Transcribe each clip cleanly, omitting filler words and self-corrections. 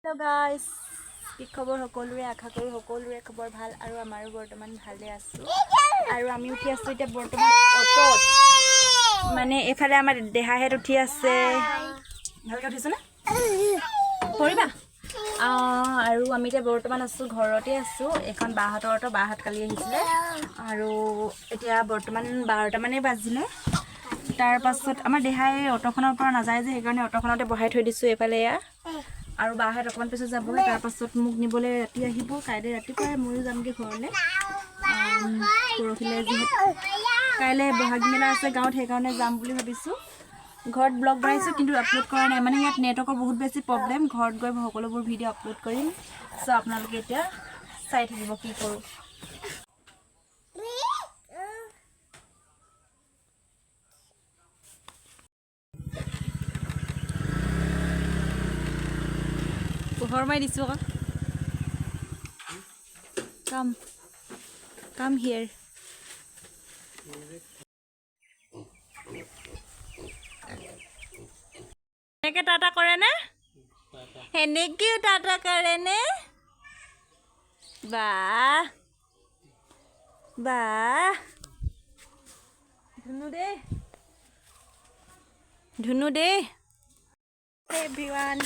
Hello guys, কি খবৰ সকলোৰে আশা কৰো সকলোৰে খবৰ ভাল আৰু আমাৰো বৰ্তমান ভালে আছো আৰু আমি উঠি আছো এতিয়া বৰ্তমান অটোত মানে এফালে আমাৰ দেহাহেত উঠি আছে ভালকৈ উঠিছ না পৰিবা আৰু আমি এতিয়া বৰ্তমান আছো ঘৰতে আছো এখন বাহতৰ অটো বাহত কালি আহিছিলে আৰু এতিয়া বৰ্তমান 12টা মানে বাজিলে তাৰ পাছত আমাৰ দেহাই অটোখনৰ পৰা নাযায় যে সেইকাৰণে অটোখনতে বহাই থৈ দিছো এফালে ইয়া আৰু বাহেত অকমান পিছত যাবগে তাৰ পাছত মোক নিবলে ৰাতি আহিব কাইলে ৰাতিপুৱাই ময়ো যামগে ঘৰলে পৰহিলে যিহেতু কাইলে বহাগ মেলা আছে গাঁৱত সেইকাৰণে যাম বুলি ভাবিছো ঘৰত ব্লগ বনাইছো কিন্তু আপলোড কৰা নাই মানে ইয়াত নেটৱৰ্কৰ বহুত বেছি প্ৰব্লেম ঘৰত গৈ সকলোবোৰ ভিডিঅ' আপলোড কৰিম সো আপোনালোকে এতিয়া চাই থাকিব কি কৰো Hormai disu ka? Come here. Neke tata kore ne? Heneki tata kore ne? Ba. Dhunu de. Hey everyone.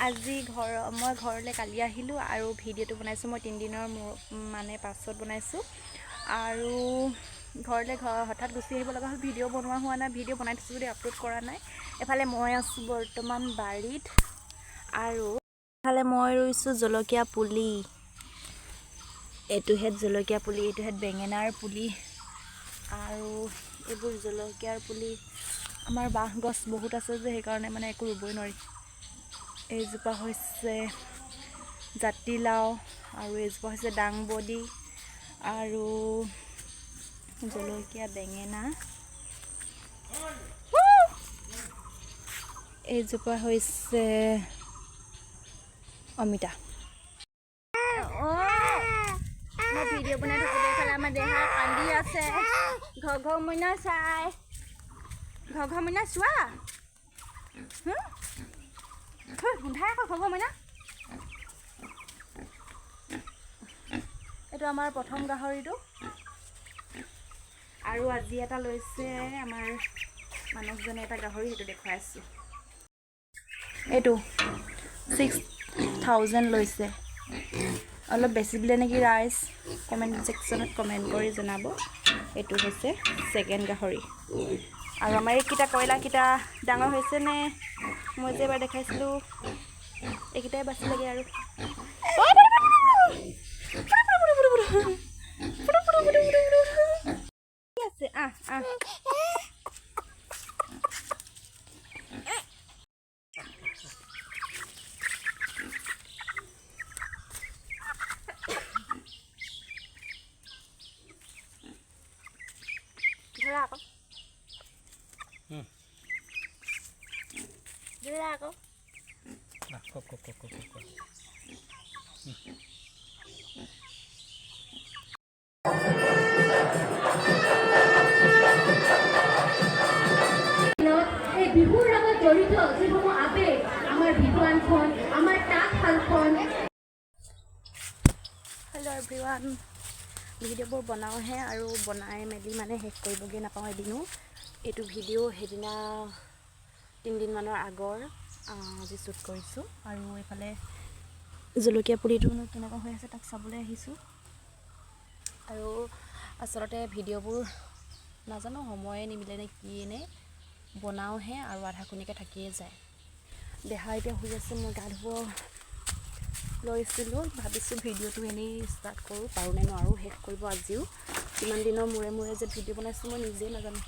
আজি মই ঘৰলে কালি আহিলো আৰু ভিডিঅটো বনাইছো মই 3 দিনৰ মানে পাছত বনাইছো আৰু ঘৰলে হঠাৎ গুচি আহিব লগা হল ভিডিঅ বনোৱা হোৱা নাই ভিডিঅ বনাই দিছো বুলি আপলোড কৰা নাই এফালে মই আছো বৰ্তমান বাৰীত আৰু এফালে মই ৰুইছো জলকীয়া পুলি এটো হেড জলকীয়া পুলি এটো হেড বেঙেনাৰ পুলি আৰু এইবোৰ জলকীয়াৰ পুলি আমাৰ বাহ গছ বহুত আছে যে সেইকাৰণে মানে একো ৰুবই নোৱাৰি এইজোপা হৈছে জাতিলাও আৰু এইজোপা হৈছে ডাংবডি আৰু জলকীয়া বেঙেনা এইজোপা হৈছে অমিতা মই ভিডিঅ' বনাই থাকোঁতে এইফালে আমাৰ দেহা কান্দি আছে ঘঘ মইনা চাই ঘঘ মইনা চোৱা গুন্ধাই আকৌ ঘঘ মইনা এইটো আমাৰ প্ৰথম গাহৰিটো আৰু আজি এটা লৈছে আমাৰ মানুহজনে এটা গাহৰি সেইটো দেখুৱাই আছো এইটো 6000 লৈছে অলপ বেছি দিলে নেকি ৰাইজ কমেন্ট সেকশনত কমেন্ট কৰি জনাব এইটো হৈছে সেকেন্ড গাহৰি আৰু আমাৰ এইকিটা কয়লা কিটা ডাঙৰ হৈছে নে মই যে এবাৰ দেখাইছিলো এইকিটাই বাছি লাগে আৰু আছে ধৰা আকৌ ধৰা আকৌ বিহুৰ লগত জড়িত যিসমূহ আবেগ আমাৰ বিহুৱানখন আমাৰ তাঁতশালখন হেল্ল' এভৰিৱান ভিডিঅ'বোৰ বনাওঁহে আৰু বনাই মেলি মানে শেষ কৰিবগৈ নাপাওঁ এদিনো এইটো ভিডিঅ' সেইদিনা 3 দিনমানৰ আগৰ আজি শ্বুট কৰিছোঁ আৰু এইফালে জলকীয়া পুলিটো কেনেকুৱা হৈ আছে তাক চাবলৈ আহিছোঁ আৰু আচলতে ভিডিঅ'বোৰ নাজানো সময়ে নিমিলে নে কি নে বনাওঁহে আৰু আধা খুনিকে থাকিয়ে যায় দেহা এতিয়া শুই আছে মই গা ধুব লৈছিলোঁ ভাবিছোঁ ভিডিঅ'টো এনেই ষ্টাৰ্ট কৰোঁ পাৰোঁ নে নোৱাৰোঁ শেষ কৰিব আজিও কিমান দিনৰ মূৰে যে ভিডিঅ' বনাইছোঁ মই নিজেই নাজানো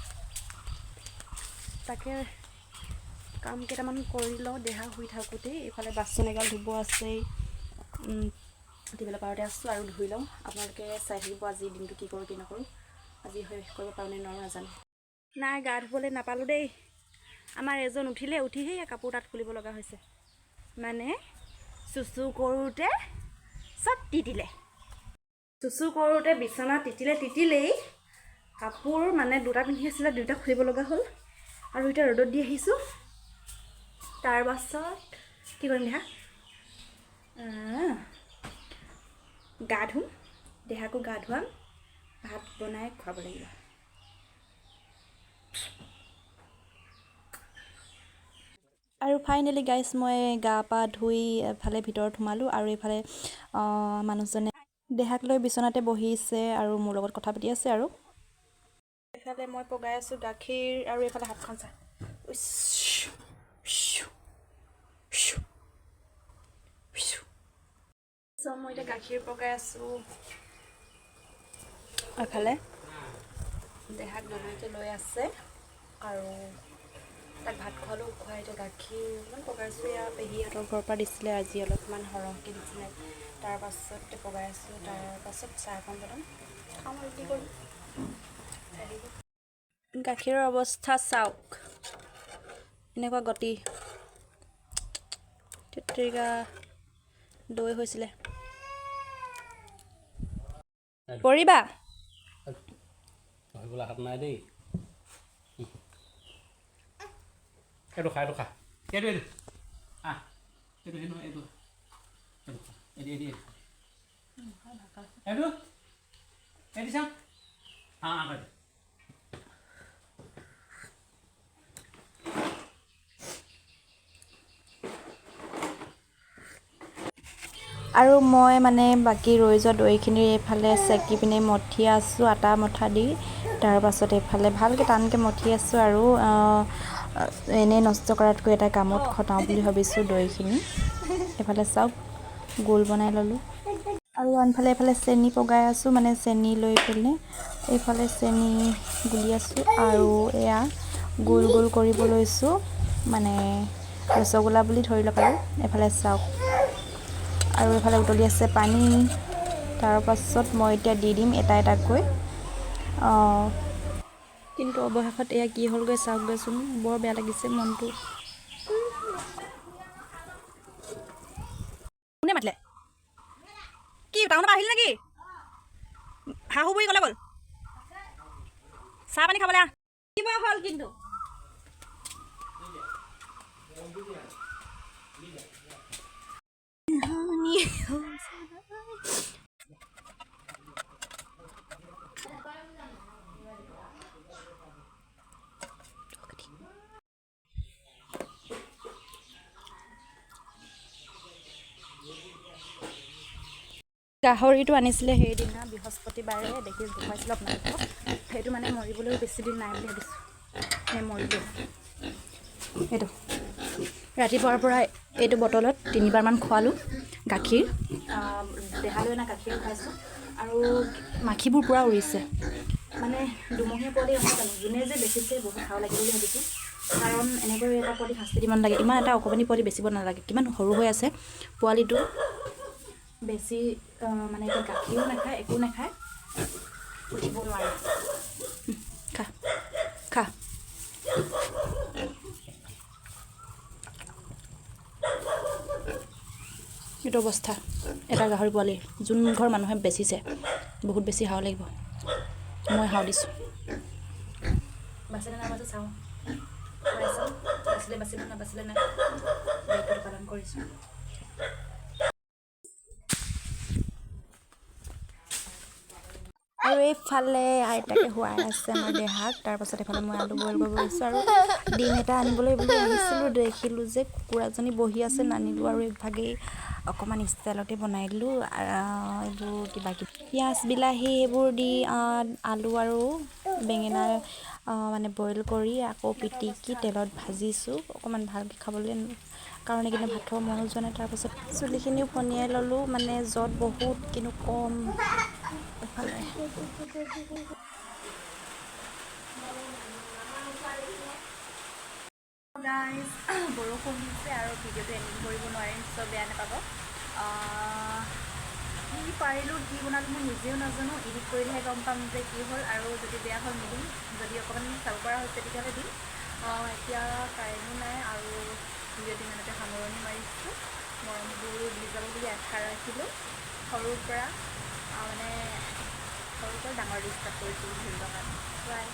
তাকে কাম কেইটামান কৰি লওঁ দেহা শুই থাকোঁতে এইফালে বাচন এগাল ধুব আছেই টিবেলৰ পাৰতে আছোঁ আৰু ধুই লওঁ আপোনালোকে চাই থাকিব আজি দিনটো কি কৰোঁ কি নকৰোঁ আজি শেষ কৰিব পাৰোঁ নে নোৱাৰোঁ নাজানো নাই গা ধুবলৈ নাপালোঁ দেই আমাৰ এজন উঠিলেই কাপোৰ তাত খুলিব লগা হৈছে মানে চুচু কৰোঁতে চব তিতিলে চুচু কৰোঁতে বিছনা তিতিলেই কাপোৰ মানে দুটা পিন্ধি আছিলে দুটা খুলিব লগা হ'ল আৰু এতিয়া ৰ'দত দি আহিছোঁ তাৰ পাছত কি কৰিম হা গা ধুম, দেহাকো গা ধুৱাম, ভাত বনাই খুৱাব লাগিব। আৰু ফাইনেলি গাইজ মই গা পা ধুই এফালে ভিতৰত সোমালোঁ আৰু এইফালে মানুহজনে দেহাক লৈ বিচনাতে বহিছে আৰু মোৰ লগত কথা পাতি আছে। আৰু এইফালে মই পগাই আছোঁ গাখীৰ আৰু এইফালে হাতখন চা। মই এতিয়া গাখীৰ পগাই আছোঁ। এফালে দেহাক দলৈতে লৈ আছে আৰু তাক ভাত খোৱালোঁ। খুৱাই এতিয়া গাখীৰ অকণমান পগাইছোঁ। এয়া পেহীহঁতৰ ঘৰৰ পৰা দিছিলে আজি, অলপমান সৰহকৈ দিছিলে। তাৰপাছতে পগাই আছোঁ। তাৰপাছত চাহ অকণ বনাম, খাওঁ আৰু কি কৰিম। গাখীৰৰ অৱস্থা চাওক, এনেকুৱা গতি। তেতৰিকা দৈ হৈছিলে। পৰিবা হাত নাই দেই। এইটো খা, এইটো খা, এইটো এইটো আহ, এইটো সেইটো এইটো এইটো এইটো এইটো এইটো চাওঁ হয়। আৰু মই মানে বাকী ৰৈ যোৱা দৈখিনিৰ এইফালে চেকি পিনে মঠি আছোঁ, আটা মঠা দি। তাৰপাছত এইফালে ভালকৈ টানকৈ মঠি আছোঁ আৰু এনেই নষ্ট কৰাতকৈ এটা কামত খটাওঁ বুলি ভাবিছোঁ দৈখিনি। এইফালে চাওক গোল বনাই ল'লোঁ আৰু আনফালে এইফালে চেনি পগাই আছোঁ, মানে চেনি লৈ পিনে এইফালে চেনি গুলি আছোঁ আৰু এয়া গোল গোল কৰিব লৈছোঁ, মানে ৰসগোল্লা বুলি ধৰি লওক। আৰু এইফালে চাওক আৰু এইফালে উতলি আছে পানী। তাৰপাছত মই এতিয়া দি দিম এটা এটাকৈ। কিন্তু অৱশেষত এয়া কি হ'লগৈ চাওকগৈচোন, বৰ বেয়া লাগিছে মনটো। কোনে মাতিলে? কি টাউনৰ পৰা আহিল নেকি? শাহু বুঢ়ী ক'লে গ'ল? চাহ পানী খাবলৈ আহ। কিবা হ'ল কিন্তু গাহৰিটো আনিছিলে সেইদিনা বৃহস্পতিবাৰে, দেখি দেখুৱাইছিলোঁ আপোনালোকক। সেইটো মানে মৰিবলৈ বেছি দিন নাই বুলি ভাবিছোঁ, মৰিলোঁ। সেইটো ৰাতিপুৱাৰ পৰা এইটো বটলত 3বাৰমান খোৱালোঁ গাখীৰ। দেহালৈ অনা গাখীৰ খাইছোঁ আৰু মাখিবোৰ পূৰা উৰিছে। মানে দুমহীয়া পোৱালি নহয় জানো, যোনে যে বেচিছে বহুত ভাল লাগে বুলি ভাবিছোঁ। কাৰণ এনেকৈ এটা পোৱালি শাস্তি দিব নালাগে, ইমান এটা অকণমানি পোৱালি বেচিব নালাগে। কিমান সৰু হৈ আছে পোৱালিটো, বেছি মানে এতিয়া গাখীৰো নাখায়, একো নাখায়, উঠিব নোৱাৰে। খা খা। এইটো অৱস্থা এটা গাহৰি পোৱালি। যোন ঘৰ মানুহে বেচিছে বহুত বেছি হাও লাগিব। মই হাও দিছোঁ। বাচিলে নাবাচে চাওঁ, বাচিলে বাচিব, নাবাচিলে নাই। দায়িত্বটো পালন কৰিছোঁ। আৰু এইফালে আইতাকে শুৱাই আছে আমাৰ দেহাক। তাৰপাছত এইফালে মই আলু বইল কৰিব লৈছোঁ আৰু ডিম এটা আনিবলৈ বুলি আহিছিলোঁ, দেখিলোঁ যে কুকুৰাজনী বহি আছে, নানিলোঁ আৰু এইভাগেই অকণমান ষ্টাইলতে বনাই দিলোঁ। এইবোৰ কিবা কিবি পিঁয়াজ বিলাহী এইবোৰ দি আলু আৰু বেঙেনা মানে বইল কৰি আকৌ পিটিকি তেলত ভাজিছোঁ অকণমান ভালকৈ খাবলৈ কাৰণে, কিন্তু ভাত খাব মনো যোৱা নাই। তাৰপাছত চুলিখিনিও ফনিয়াই ল'লোঁ, মানে য'ত বহুত কিন্তু কম। এইফালে গাইজ বৰষুণ দিছে আৰু ভিডিঅ'টো এডিট কৰিব নোৱাৰিম, চব বেয়া নাপাব। কি পাৰিলোঁ, কি বনালোঁ মই নিজেও নাজানো। এডিট কৰিলেহে গম পাম যে কি হ'ল, আৰু যদি বেয়া হ'ল নিদিম, যদি অকণমান চাব পৰা হৈছে তেতিয়াহ'লে দিম। এতিয়া কাৰেণ্টো নাই আৰু ভিডিঅ'টো ইমানতে সামৰণি মাৰিছোঁ। মৰমবোৰ দি যাব বুলি আশা ৰাখিলোঁ। সৰুৰ পৰা ডাঙৰ ডিষ্টাৰ্ব কৰিছোঁ, ধন্যবাদ। বাই।